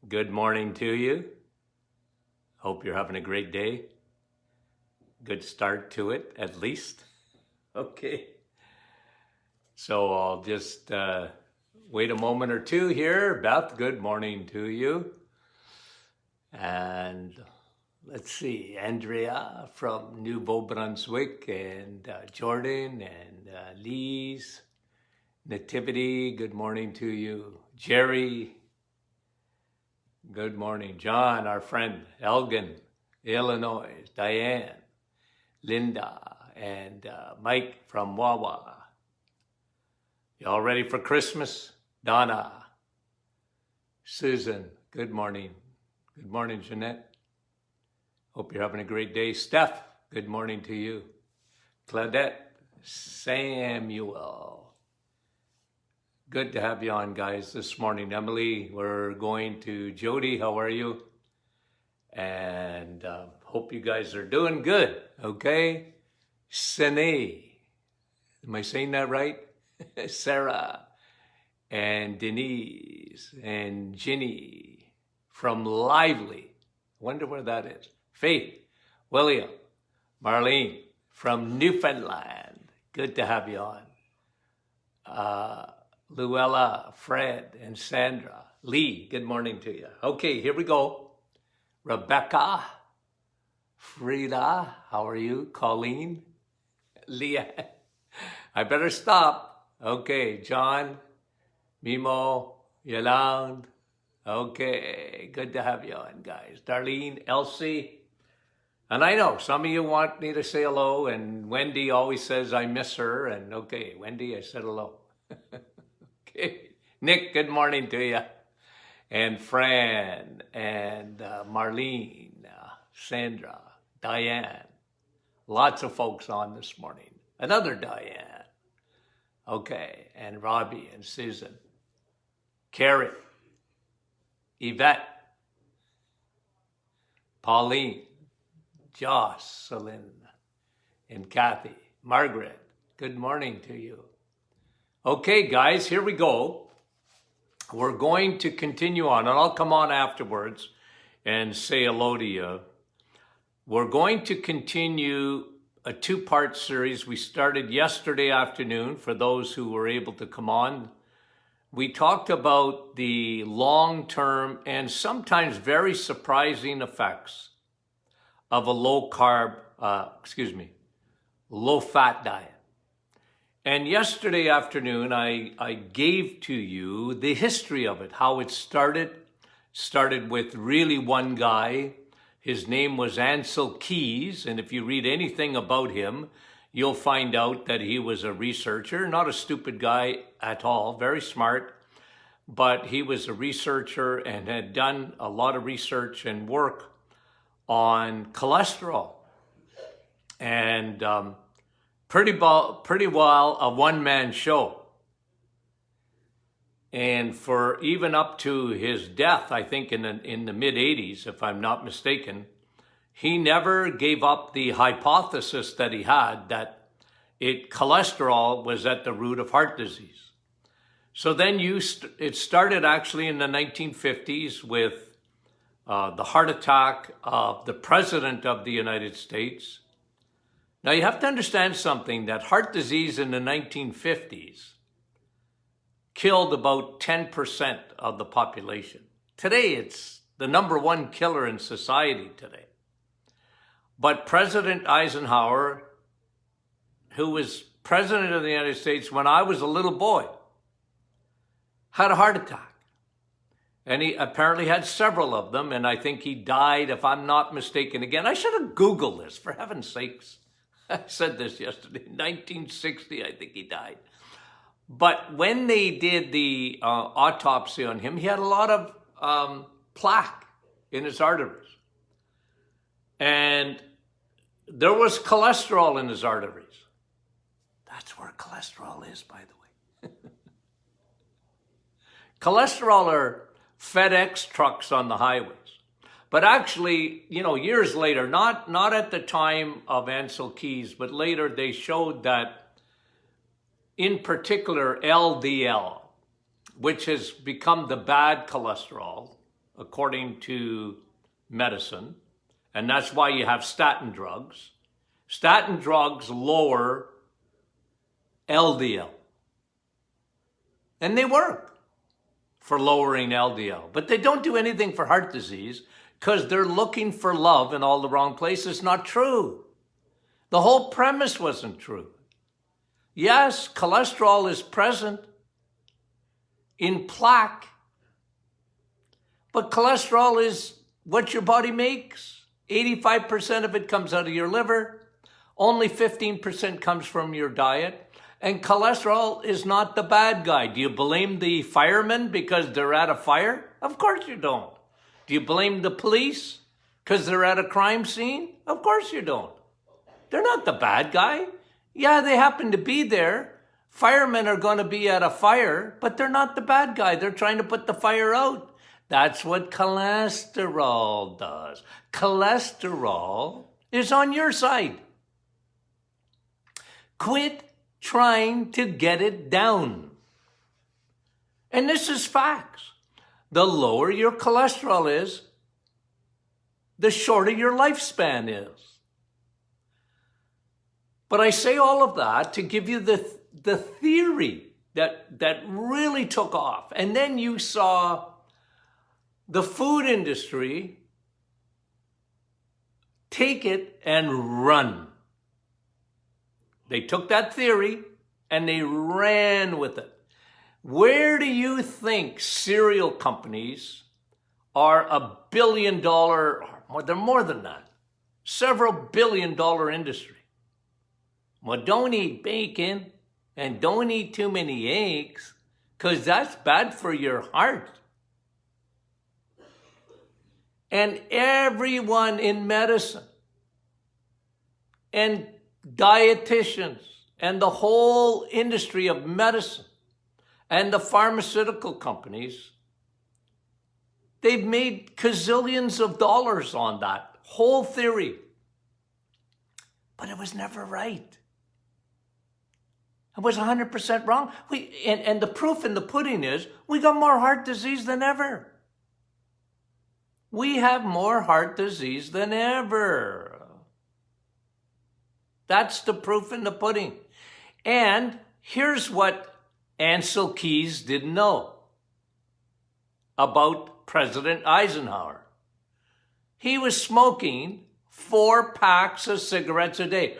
Good morning to you. Hope you're having a great day. Good start to it, at least. Okay. So I'll just wait a moment or two here. Beth, good morning to you. And let's see, Andrea from New Brunswick, and Jordan, and Lise, Nativity, good morning to you. Jerry, good morning. John, our friend. Elgin, Illinois. Diane, Linda, and Mike from Wawa. Y'all ready for Christmas? Donna, Susan, good morning. Good morning, Jeanette. Hope you're having a great day. Steph, good morning to you. Claudette, Samuel. Good to have you on, guys, this morning. Emily, we're going to Jody. How are you? And hope you guys are doing good, okay? Sine, am I saying that right? Sarah, and Denise, and Ginny from Lively. Wonder where that is. Faith, William, Marlene from Newfoundland. Good to have you on. Luella, Fred, and Sandra. Lee, good morning to you. Okay, here we go. Rebecca, Frida, how are you? Colleen, Leah, I better stop. Okay, John, Mimo, Yolande. Okay, good to have you on, guys. Darlene, Elsie, and I know some of you want me to say hello, and Wendy always says I miss her, and okay, Wendy, I said hello. Okay, Nick, good morning to you. And Fran, and Marlene, Sandra, Diane. Lots of folks on this morning. Another Diane. Okay, and Robbie and Susan. Carrie, Yvette, Pauline, Jocelyn, and Kathy. Margaret, good morning to you. Okay, guys, here we go. We're going to continue on, and I'll come on afterwards and say hello to you. We're going to continue a two-part series we started yesterday afternoon for those who were able to come on. We talked about the long-term and sometimes very surprising effects of a low-fat diet. And yesterday afternoon, I gave to you the history of it, how it started with really one guy. His name was Ancel Keys, and if you read anything about him, you'll find out that he was a researcher, not a stupid guy at all, very smart, but he was a researcher and had done a lot of research and work on cholesterol. And pretty well a one-man show. And for even up to his death, I think in the mid-80s, if I'm not mistaken, he never gave up the hypothesis that he had that cholesterol was at the root of heart disease. So then it started actually in the 1950s with the heart attack of the President of the United States. Now you have to understand something, that heart disease in the 1950s killed about 10% of the population. Today, it's the number one killer in society today. But President Eisenhower, who was President of the United States when I was a little boy, had a heart attack. And he apparently had several of them, and I think he died, if I'm not mistaken. Again, I should have Googled this, for heaven's sakes. I said this yesterday, 1960, I think he died. But when they did the autopsy on him, he had a lot of plaque in his arteries. And there was cholesterol in his arteries. That's where cholesterol is, by the way. Cholesterol are FedEx trucks on the highways. But actually, years later, not at the time of Ancel Keys, but later they showed that in particular LDL, which has become the bad cholesterol, according to medicine, and that's why you have statin drugs. Statin drugs lower LDL, and they work for lowering LDL, but they don't do anything for heart disease because they're looking for love in all the wrong places. It's not true. The whole premise wasn't true. Yes, cholesterol is present in plaque, but cholesterol is what your body makes. 85% of it comes out of your liver. Only 15% comes from your diet. And cholesterol is not the bad guy. Do you blame the firemen because they're at a fire? Of course you don't. Do you blame the police because they're at a crime scene? Of course you don't. They're not the bad guy. Yeah, they happen to be there. Firemen are going to be at a fire, but they're not the bad guy. They're trying to put the fire out. That's what cholesterol does. Cholesterol is on your side. Quit trying to get it down. And this is facts. The lower your cholesterol is, the shorter your lifespan is. But I say all of that to give you the theory that really took off. And then you saw the food industry take it and run. They took that theory and they ran with it. Where do you think cereal companies are $1 billion, they're more than that, several $1 billion industry? Well, don't eat bacon and don't eat too many eggs because that's bad for your heart. And everyone in medicine and dietitians and the whole industry of medicine and the pharmaceutical companies, they've made gazillions of dollars on that whole theory. But it was never right. It was 100% wrong. And the proof in the pudding is we got more heart disease than ever. We have more heart disease than ever. That's the proof in the pudding. And here's what Ansel Keys didn't know about President Eisenhower. He was smoking 4 packs of cigarettes a day.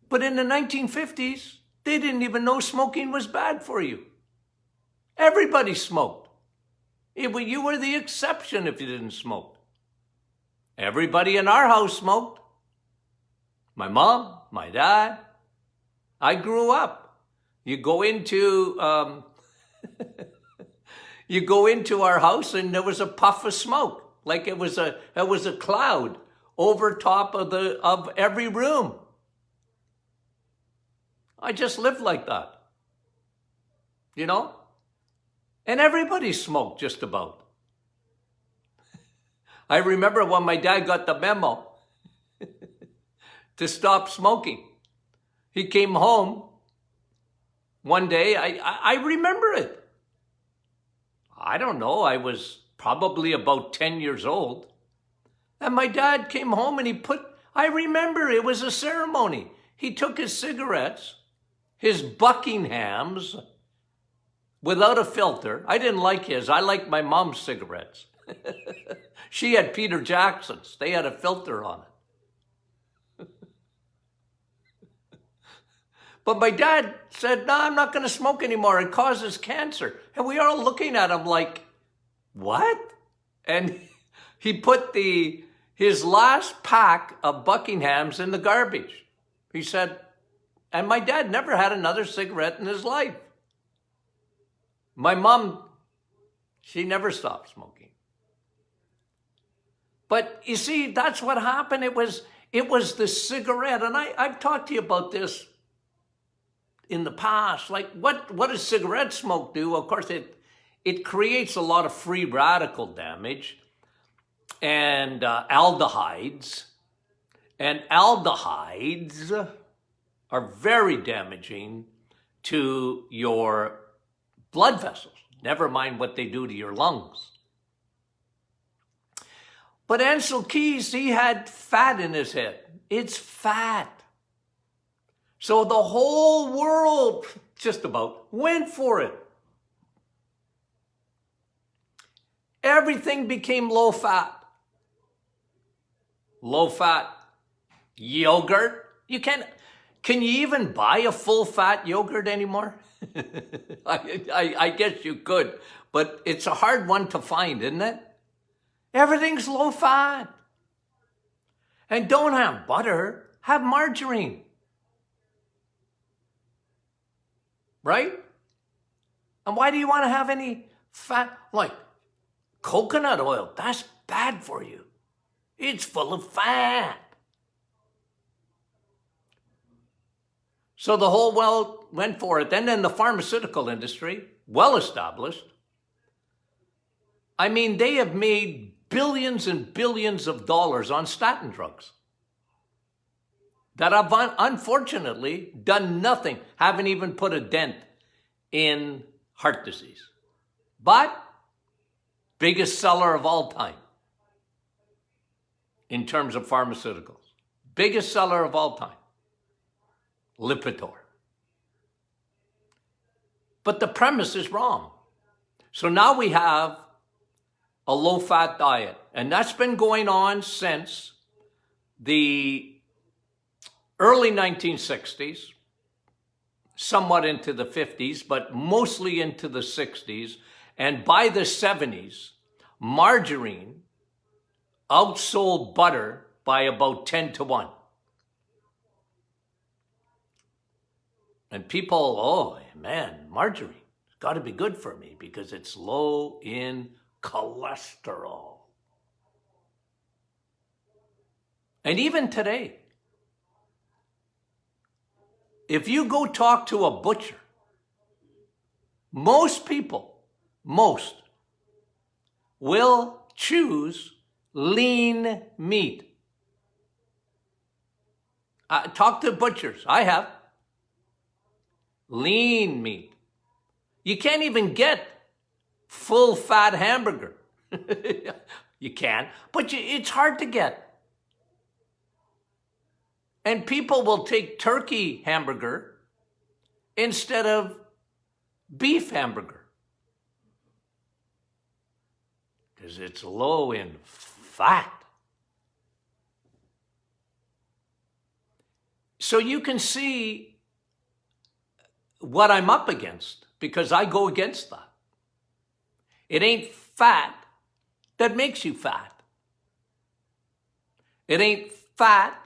But in the 1950s, they didn't even know smoking was bad for you. Everybody smoked. You were the exception if you didn't smoke. Everybody in our house smoked. My mom, my dad. I grew up. You go into our house and there was a puff of smoke, like it was a cloud over top of every room. I just lived like that, you know? And everybody smoked just about. I remember when my dad got the memo to stop smoking. He came home one day. I remember it. I don't know. I was probably about 10 years old. And my dad came home and I remember it was a ceremony. He took his cigarettes, his Buckinghams, without a filter. I didn't like his. I liked my mom's cigarettes. She had Peter Jackson's. They had a filter on it. But my dad said, no, I'm not going to smoke anymore. It causes cancer. And we were all looking at him like, what? And he put his last pack of Buckinghams in the garbage. He said, and my dad never had another cigarette in his life. My mom, she never stopped smoking. But you see, that's what happened. It was the cigarette. And I've talked to you about this in the past. Like, what does cigarette smoke do? Of course, it creates a lot of free radical damage and aldehydes. And aldehydes are very damaging to your blood vessels, never mind what they do to your lungs. But Ansel Keys, he had fat in his head. It's fat. So the whole world just about went for it. Everything became low fat. Low fat yogurt. Can you even buy a full fat yogurt anymore? I guess you could, but it's a hard one to find, isn't it? Everything's low fat. And don't have butter, have margarine. Right? And why do you want to have any fat? Like coconut oil, that's bad for you. It's full of fat. So the whole world went for it. Then in the pharmaceutical industry, well established, I mean, they have made billions and billions of dollars on statin drugs that have unfortunately done nothing, haven't even put a dent in heart disease. But biggest seller of all time in terms of pharmaceuticals. Biggest seller of all time. Lipitor. But the premise is wrong. So now we have a low-fat diet, and that's been going on since the early 1960s, somewhat into the 50s, but mostly into the 60s, and by the 70s, margarine outsold butter by about 10 to 1. And people, oh man, margarine, it's got to be good for me because it's low in cholesterol. And even today, if you go talk to a butcher, most people, will choose lean meat. Talk to butchers. I have. Lean meat. You can't even get full fat hamburger. You can, but it's hard to get. And people will take turkey hamburger instead of beef hamburger because it's low in fat. So you can see what I'm up against because I go against that. It ain't fat that makes you fat. It ain't fat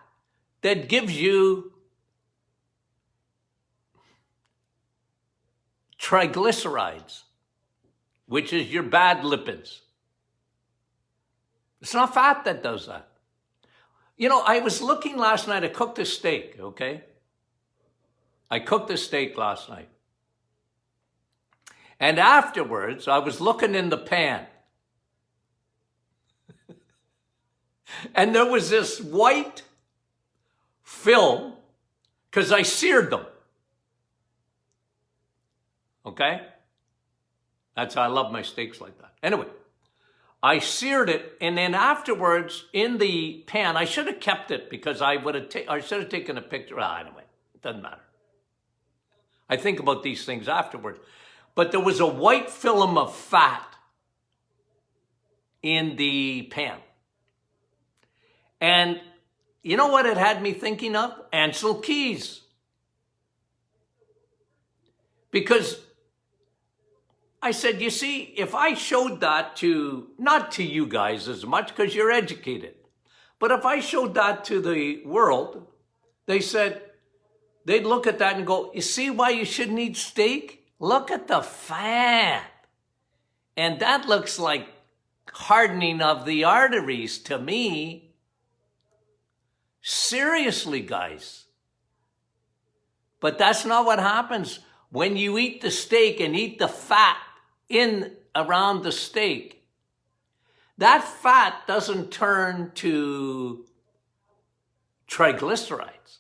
that gives you triglycerides, which is your bad lipids. It's not fat that does that. You know, I was looking last night, I cooked a steak, okay? I cooked a steak last night. And afterwards, I was looking in the pan. And there was this white film, because I seared them. Okay? That's how I love my steaks like that. Anyway, I seared it, and then afterwards, in the pan, I should have kept it because I should have taken a picture. Anyway, it doesn't matter. I think about these things afterwards. But there was a white film of fat in the pan. And you know what it had me thinking of? Ansel Keys. Because I said, you see, if I showed that to, not to you guys as much because you're educated, but if I showed that to the world, they said, they'd look at that and go, you see why you shouldn't eat steak? Look at the fat. And that looks like hardening of the arteries to me. Seriously, guys. But that's not what happens when you eat the steak and eat the fat in around the steak. That fat doesn't turn to triglycerides.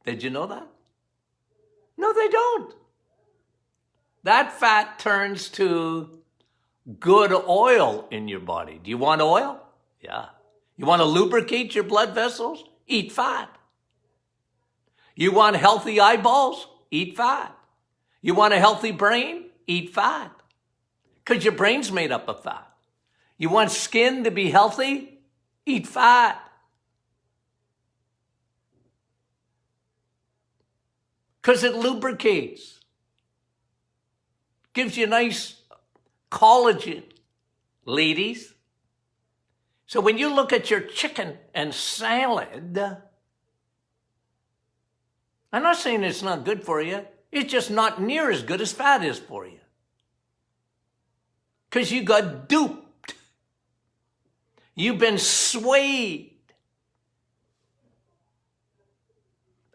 Did you know that? No, they don't. that fat turns to good oil in your body. Do you want oil? Yeah. You want to lubricate your blood vessels? Eat fat. You want healthy eyeballs? Eat fat. You want a healthy brain? Eat fat. Because your brain's made up of fat. You want skin to be healthy? Eat fat. Because it lubricates. Gives you nice collagen, ladies. So when you look at your chicken and salad, I'm not saying it's not good for you. It's just not near as good as fat is for you. Because you got duped. You've been swayed.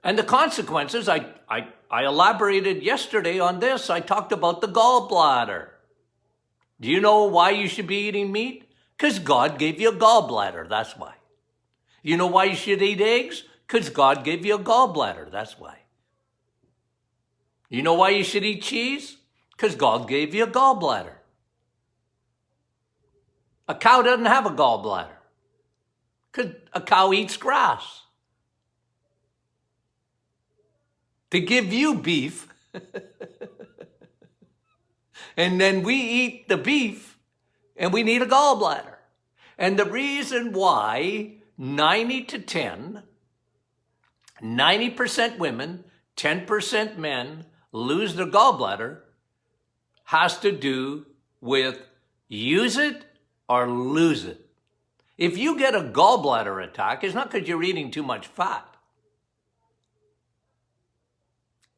And the consequences, I elaborated yesterday on this. I talked about the gallbladder. Do you know why you should be eating meat? Because God gave you a gallbladder, that's why. You know why you should eat eggs? Because God gave you a gallbladder, that's why. You know why you should eat cheese? Because God gave you a gallbladder. A cow doesn't have a gallbladder. Because a cow eats grass. To give you beef, and then we eat the beef, and we need a gallbladder. And the reason why 90% women, 10% men lose their gallbladder has to do with use it or lose it. If you get a gallbladder attack, it's not because you're eating too much fat.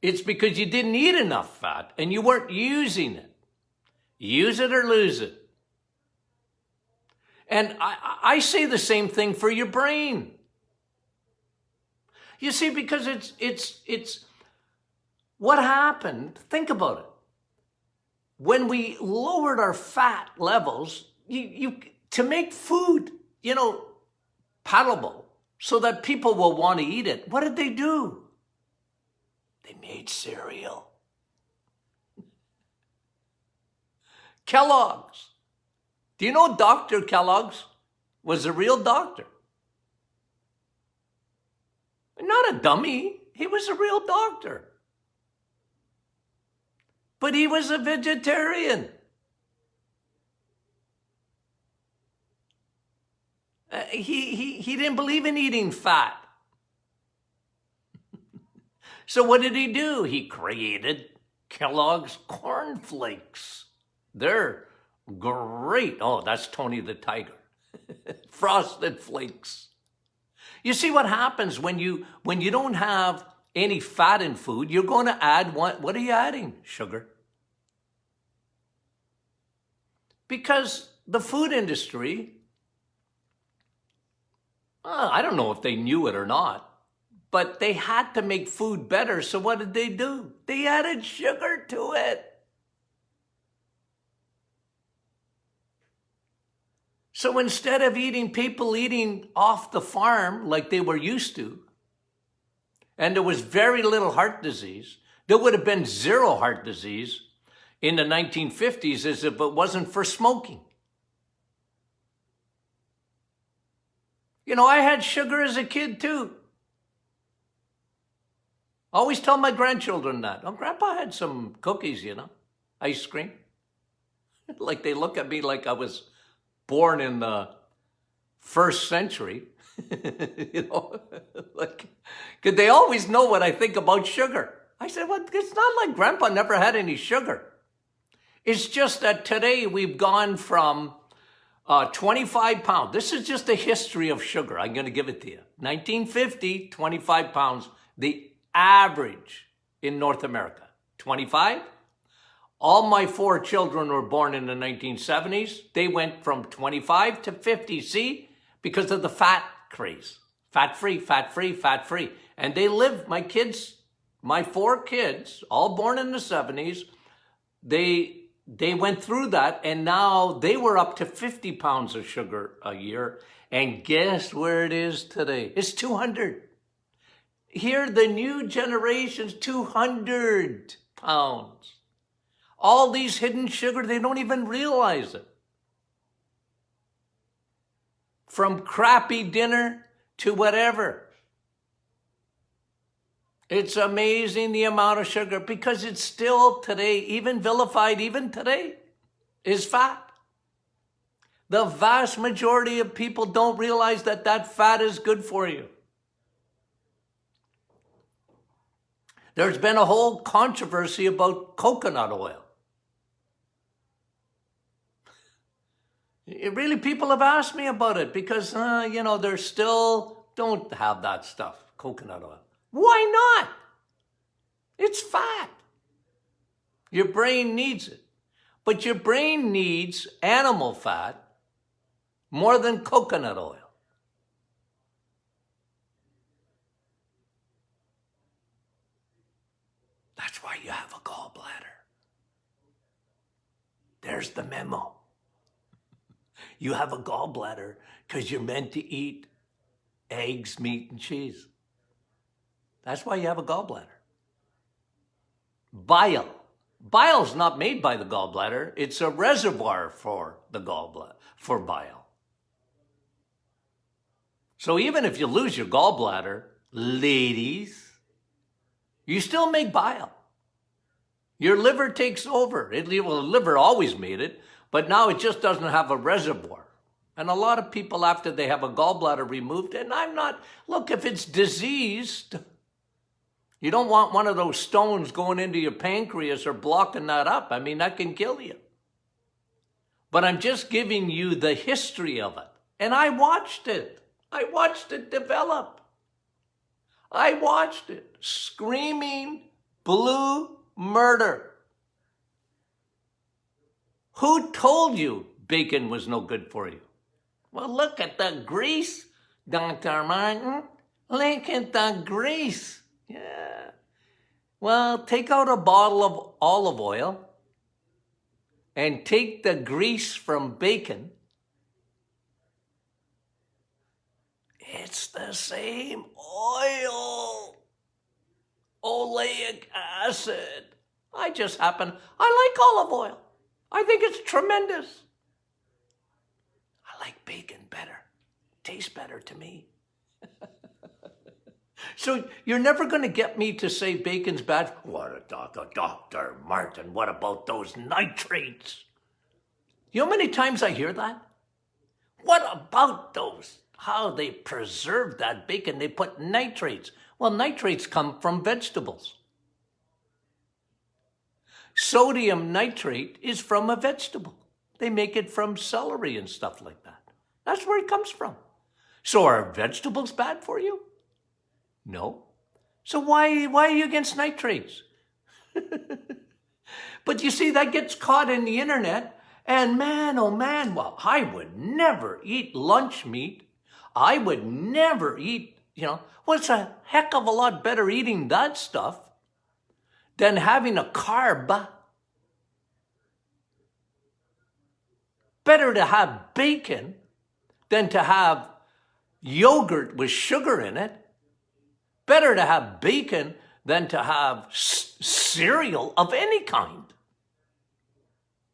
It's because you didn't eat enough fat and you weren't using it. Use it or lose it. And I say the same thing for your brain. You see, because it's what happened. Think about it. When we lowered our fat levels, to make food, palatable so that people will want to eat it, what did they do? They made cereal. Kellogg's. Do you know Dr. Kellogg's was a real doctor? Not a dummy. He was a real doctor. But he was a vegetarian. He didn't believe in eating fat. So what did he do? He created Kellogg's Corn Flakes. They're great. Oh, that's Tony the Tiger. Frosted Flakes. You see what happens when you don't have any fat in food, you're going to add what are you adding? Sugar. Because the food industry, I don't know if they knew it or not, but they had to make food better. So what did they do? They added sugar to it. So instead of people eating off the farm like they were used to, and there was very little heart disease, there would have been zero heart disease in the 1950s as if it wasn't for smoking. I had sugar as a kid too. I always tell my grandchildren that. Oh, Grandpa had some cookies, ice cream. Like they look at me like I was born in the first century. Like, because they always know what I think about sugar. I said, well, it's not like Grandpa never had any sugar. It's just that today we've gone from 25 pounds. This is just the history of sugar. I'm going to give it to you. 1950, 25 pounds. The average in North America, 25. All my 4 children were born in the 1970s. They went from 25 to 50. See? Because of the fat craze. Fat free, fat free, fat free. And they live, my 4 kids, all born in the 70s, they went through that, and now they were up to 50 pounds of sugar a year. And guess where it is today? It's 200. Here, the new generation's 200 pounds. All these hidden sugar, they don't even realize it. From crappy dinner to whatever. It's amazing the amount of sugar, because it's still today, even vilified, even today, is fat. The vast majority of people don't realize that that fat is good for you. There's been a whole controversy about coconut oil. Really, people have asked me about it because, they're still, don't have that stuff, coconut oil. Why not? It's fat. Your brain needs it. But your brain needs animal fat more than coconut oil. That's why you have a gallbladder. There's the memo. You have a gallbladder because you're meant to eat eggs, meat, and cheese. That's why you have a gallbladder. Bile. Bile's not made by the gallbladder. It's a reservoir for the gallbladder, for bile. So even if you lose your gallbladder, ladies, you still make bile. Your liver takes over. The liver always made it, but now it just doesn't have a reservoir. And a lot of people, after they have a gallbladder removed, and look, if it's diseased, you don't want one of those stones going into your pancreas or blocking that up. That can kill you. But I'm just giving you the history of it. And I watched it. I watched it develop. I watched it. Screaming blue murder. Who told you bacon was no good for you? Well, look at the grease, Dr. Martin. Look at the grease. Yeah. Well, take out a bottle of olive oil and take the grease from bacon. It's the same oil. Oleic acid. I like olive oil. I think it's tremendous. I like bacon better. Tastes better to me. So you're never going to get me to say bacon's bad. What a Dr. Martin, what about those nitrates? You know how many times I hear that? What about those? How they preserve that bacon, they put nitrates. Well, nitrates come from vegetables. Sodium nitrate is from a vegetable. They make it from celery and stuff like that. That's where it comes from. So are vegetables bad for you? No. So why are you against nitrates? But you see, that gets caught in the internet, and man, oh man, well, I would never eat lunch meat. I would never eat, it's a heck of a lot better eating that stuff than having a carb. Better to have bacon than to have yogurt with sugar in it. Better to have bacon than to have cereal of any kind.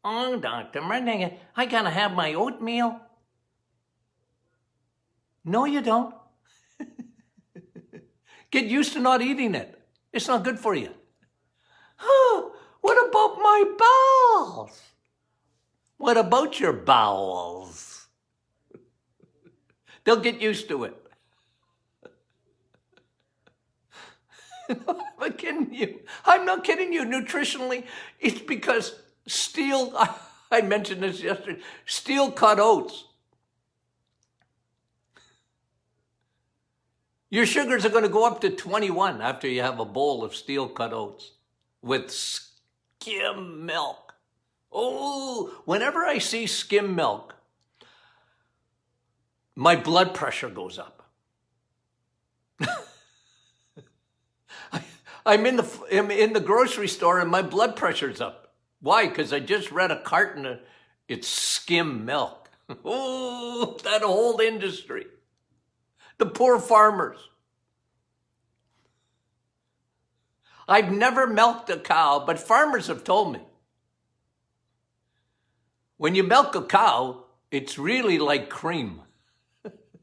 Oh, Dr. Martin, I gotta have my oatmeal. No, you don't. Get used to not eating it. It's not good for you. Oh, what about my bowels? What about your bowels? They'll get used to it. I'm kidding you. I'm not kidding you. Nutritionally, it's because I mentioned this yesterday, steel cut oats. Your sugars are going to go up to 21 after you have a bowl of steel cut oats with skim milk. Oh, whenever I see skim milk, my blood pressure goes up. I'm in the grocery store and my blood pressure's up. Why? Because I just read a carton of it's skim milk. Oh, that whole industry. The poor farmers. I've never milked a cow, but farmers have told me When you milk a cow, it's really like cream.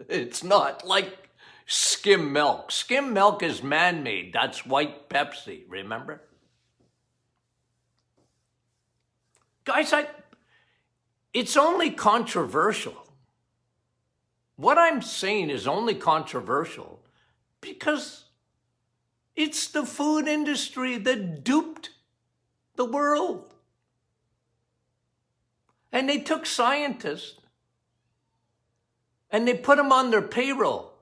It's not like skim milk. Skim milk is man-made. That's white Pepsi, remember? Guys, it's only controversial. What I'm saying is only controversial because it's the food industry that duped the world. And they took scientists and they put them on their payroll.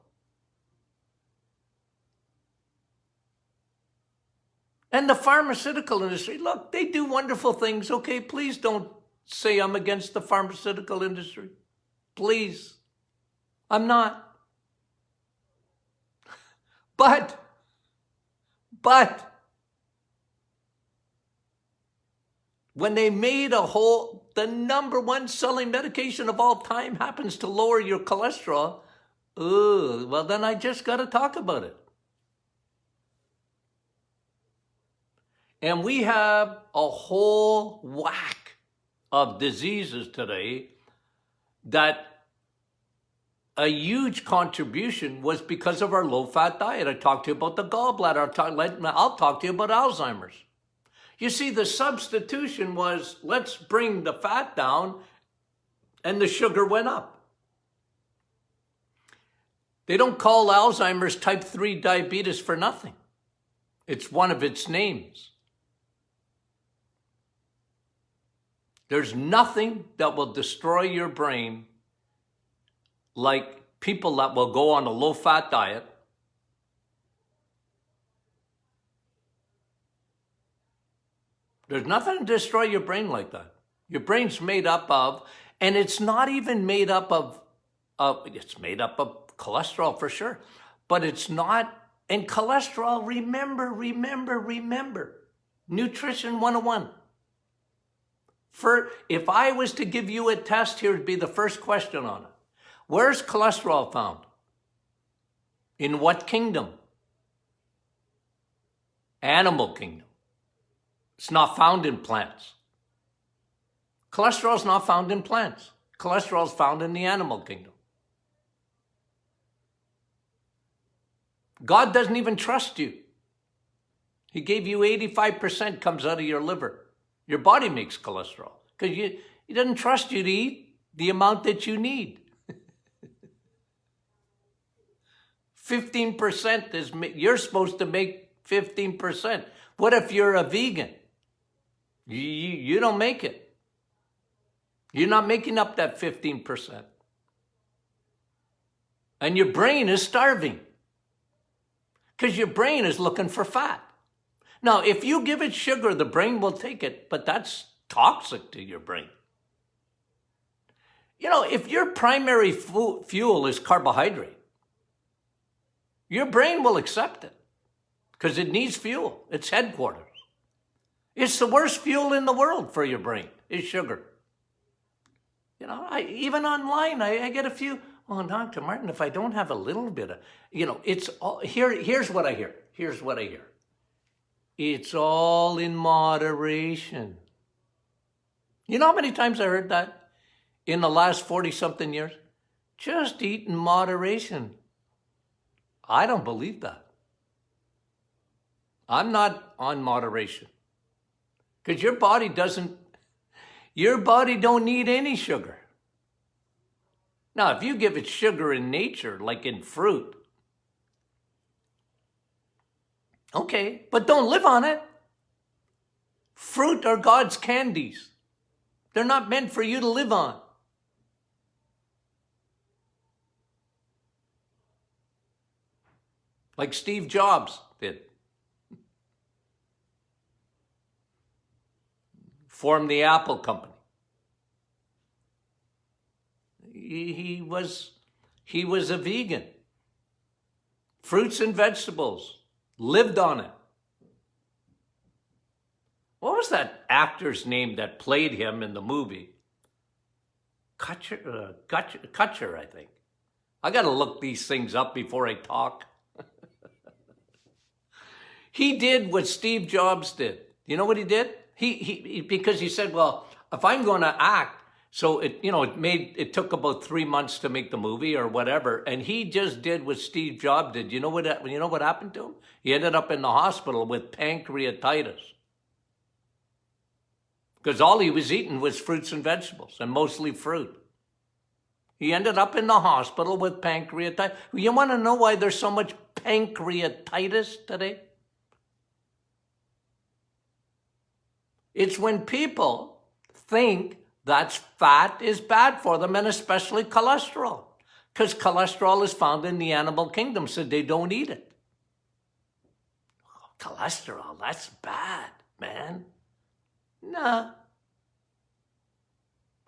And the pharmaceutical industry, look, they do wonderful things. Okay, please don't say I'm against the pharmaceutical industry. Please. I'm not. But when they made the number one selling medication of all time happens to lower your cholesterol, well, then I just got to talk about it. And we have a whole whack of diseases today that a huge contribution was because of our low-fat diet. I talked to you about the gallbladder. I'll talk to you about Alzheimer's. You see, the substitution was, let's bring the fat down, and the sugar went up. They don't call Alzheimer's type 3 diabetes for nothing. It's one of its names. There's nothing that will destroy your brain like people that will go on a low-fat diet, there's nothing to destroy your brain like that. Your brain's made up of, and it's not even made up of it's made up of cholesterol for sure, but it's not, and cholesterol, remember, Nutrition 101. If I was to give you a test, here would be the first question on it. Where's cholesterol found? In what kingdom? Animal kingdom. It's not found in plants. Cholesterol is not found in plants. Cholesterol is found in the animal kingdom. God doesn't even trust you. He gave you 85% comes out of your liver. Your body makes cholesterol because he doesn't trust you to eat the amount that you need. 15% is, you're supposed to make 15%. What if you're a vegan? You don't make it. You're not making up that 15%. And your brain is starving because your brain is looking for fat. Now, if you give it sugar, the brain will take it, but that's toxic to your brain. You know, if your primary fuel is carbohydrate, your brain will accept it because it needs fuel. It's headquarters. It's the worst fuel in the world for your brain is sugar. You know, even online, I get a few, oh, Dr. Martin, if I don't have a little bit of, it's all, here's what I hear. It's all in moderation. You know how many times I heard that in the last 40-something years? Just eat in moderation. I don't believe that. I'm not on moderation. Because your body don't need any sugar. Now, if you give it sugar in nature, like in fruit, okay, but don't live on it. Fruit are God's candies. They're not meant for you to live on. Like Steve Jobs did. Formed the Apple company. He was a vegan. Fruits and vegetables. Lived on it. What was that actor's name that played him in the movie? Kutcher, I think. I got to look these things up before I talk. He did what Steve Jobs did. You know what he did? He because he said, well, if I'm going to act, So it took about 3 months to make the movie or whatever, and he just did what Steve Jobs did. You know what happened to him? He ended up in the hospital with pancreatitis because all he was eating was fruits and vegetables, and mostly fruit. He ended up in the hospital with pancreatitis. You want to know why there's so much pancreatitis today? It's when people think that fat is bad for them, and especially cholesterol, because cholesterol is found in the animal kingdom, so they don't eat it. Cholesterol, that's bad, man. Nah.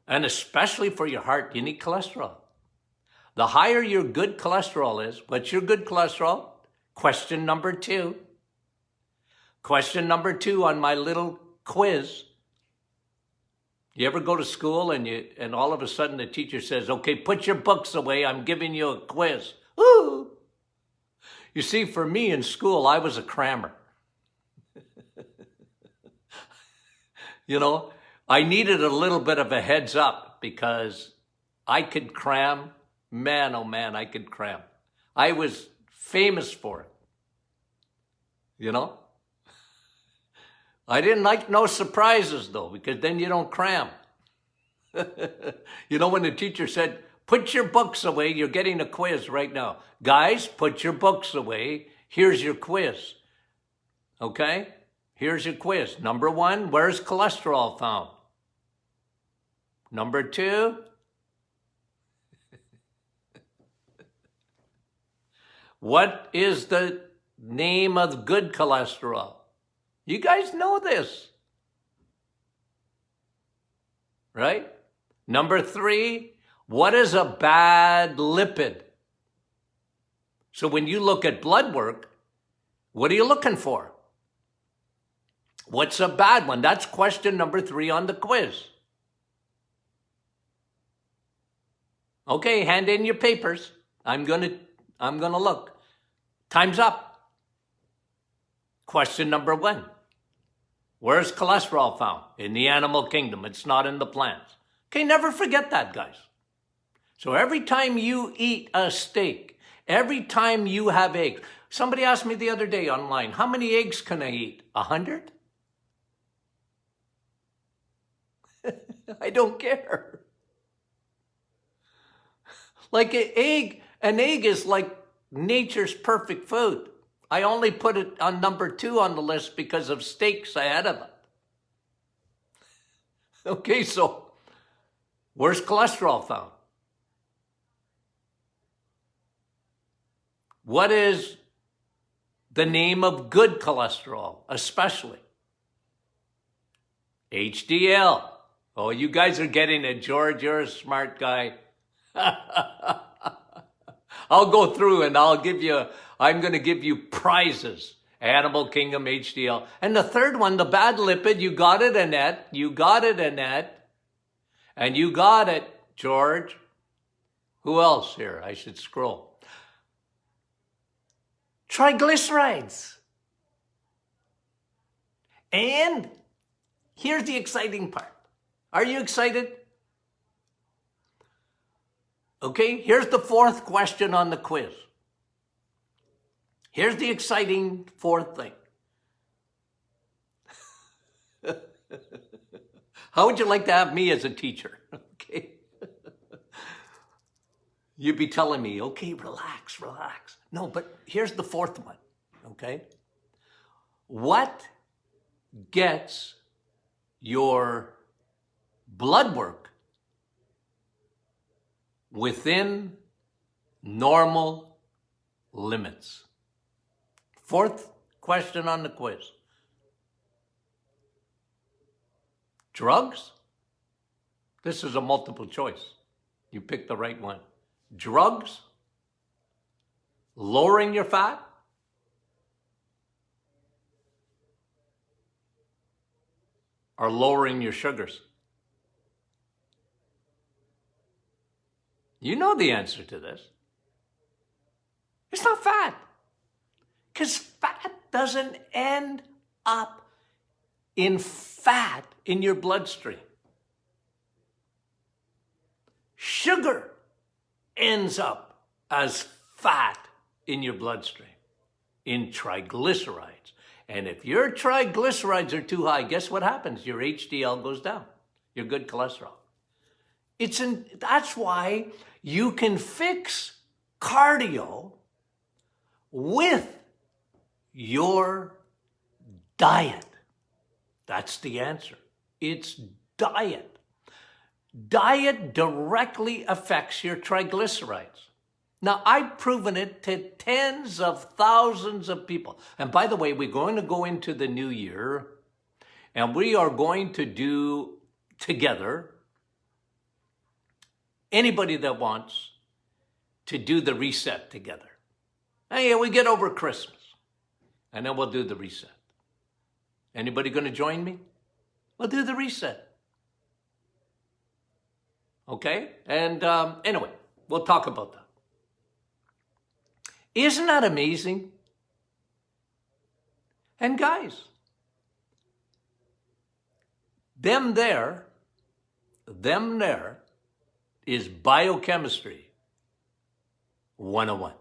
And especially for your heart, you need cholesterol. The higher your good cholesterol is, what's your good cholesterol? Question number 2. Question number 2 on my little quiz. You ever go to school and all of a sudden the teacher says, okay, put your books away, I'm giving you a quiz. Woo! You see, for me in school, I was a crammer. I needed a little bit of a heads up because I could cram. Man, oh man, I could cram. I was famous for it. I didn't like no surprises though, because then you don't cram. When the teacher said, put your books away, you're getting a quiz right now. Guys, put your books away. Here's your quiz. Okay? Here's your quiz. Number 1, where's cholesterol found? Number 2, what is the name of good cholesterol? You guys know this, right? Number 3, what is a bad lipid? So when you look at blood work, what are you looking for? What's a bad one? That's question number 3 on the quiz. Okay, hand in your papers. I'm gonna look. Time's up. Question number 1. Where's cholesterol found? In the animal kingdom. It's not in the plants. Okay, never forget that, guys. So every time you eat a steak, every time you have eggs, somebody asked me the other day online, how many eggs can I eat? 100? I don't care. Like an egg is like nature's perfect food. I only put it on number 2 on the list because of steaks ahead of it. Okay, so where's cholesterol found? What is the name of good cholesterol, especially? HDL. Oh, you guys are getting it, George. You're a smart guy. I'll go through and I'm going to give you prizes. Animal Kingdom, HDL. And the third one, the bad lipid, you got it, Annette. You got it, Annette. And you got it, George. Who else here? I should scroll. Triglycerides. And here's the exciting part. Are you excited? Okay, here's the 4th question on the quiz. Here's the exciting 4th thing. How would you like to have me as a teacher? Okay. You'd be telling me, okay, relax. No, but here's the 4th one, okay? What gets your blood work within normal limits? 4th question on the quiz. Drugs? This is a multiple choice. You pick the right one. Drugs? Lowering your fat? Or lowering your sugars? You know the answer to this. It's not fat. Because fat doesn't end up in fat in your bloodstream. sugar ends up as fat in your bloodstream, in triglycerides. And if your triglycerides are too high, guess what happens? Your HDL goes down, your good cholesterol. That's why you can fix cardio with your diet. That's the answer. It's diet. Diet directly affects your triglycerides. Now, I've proven it to tens of thousands of people. And by the way, we're going to go into the new year, and we are going to do together, anybody that wants to do the reset together. Hey, we get over Christmas, and then we'll do the reset. Anybody going to join me? We'll do the reset. Okay? And anyway, we'll talk about that. Isn't that amazing? And guys, them there is biochemistry 101.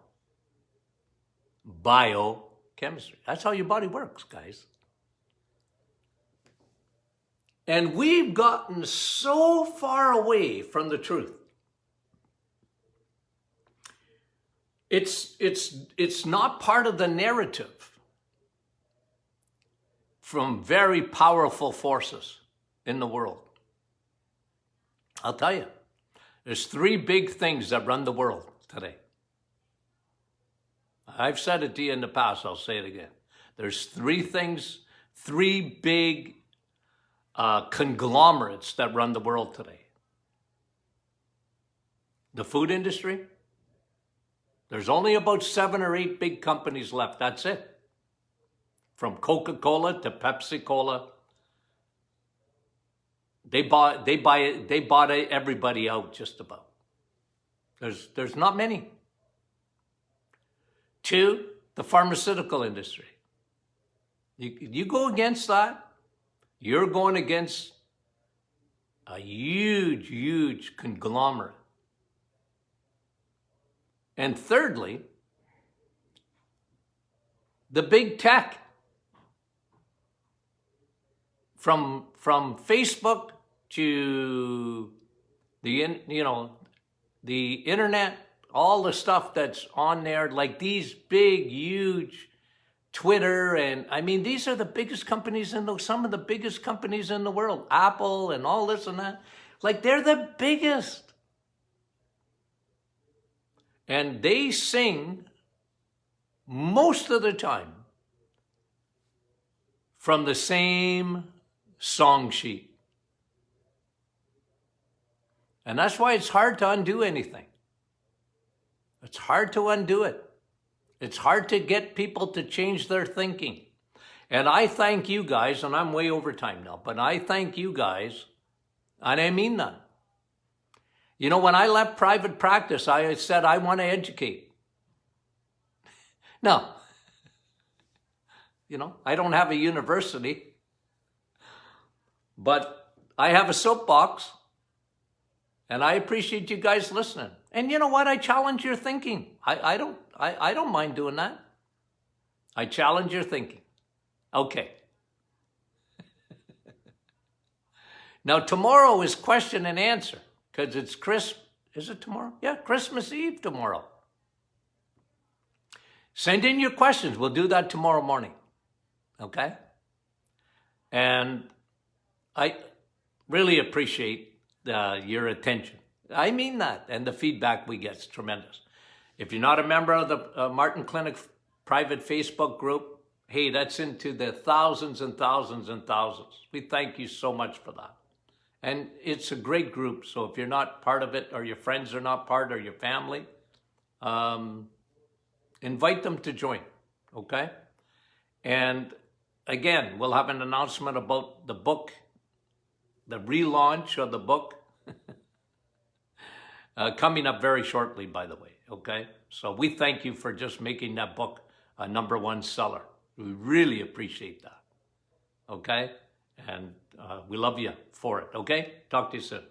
Biochemistry. That's how your body works, guys. And we've gotten so far away from the truth. It's not part of the narrative from very powerful forces in the world. I'll tell you, there's three big things that run the world today. I've said it to you in the past, I'll say it again. There's three things, three big conglomerates that run the world today. The food industry, there's only about 7 or 8 big companies left. That's it. From Coca-Cola to Pepsi-Cola. They bought everybody out just about. There's not many. 2, the pharmaceutical industry. You go against that, you're going against a huge, huge conglomerate. And thirdly, the big tech. From Facebook to the internet, all the stuff that's on there, like these big, huge Twitter, and I mean, these are the biggest companies some of the biggest companies in the world, Apple and all this and that. Like, they're the biggest. And they sing most of the time from the same song sheet. And that's why it's hard to undo anything. It's hard to undo it. It's hard to get people to change their thinking. And I thank you guys, and I'm way over time now, but I thank you guys, and I mean that. You know, when I left private practice, I said, I want to educate. No. I don't have a university, but I have a soapbox, and I appreciate you guys listening. And you know what? I challenge your thinking. I don't mind doing that. I challenge your thinking. Okay. Now, tomorrow is question and answer, because it's is it tomorrow? Yeah, Christmas Eve tomorrow. Send in your questions. We'll do that tomorrow morning. Okay? And I really appreciate your attention. I mean that. And the feedback we get is tremendous. If you're not a member of the Martin Clinic private Facebook group, hey, that's into the thousands and thousands and thousands. We thank you so much for that. And it's a great group. So if you're not part of it, or your friends are not part, or your family, invite them to join, okay? And again, we'll have an announcement about the book, the relaunch of the book, coming up very shortly, by the way, okay? So we thank you for just making that book a #1 seller. We really appreciate that, okay? And we love you for it, okay? Talk to you soon.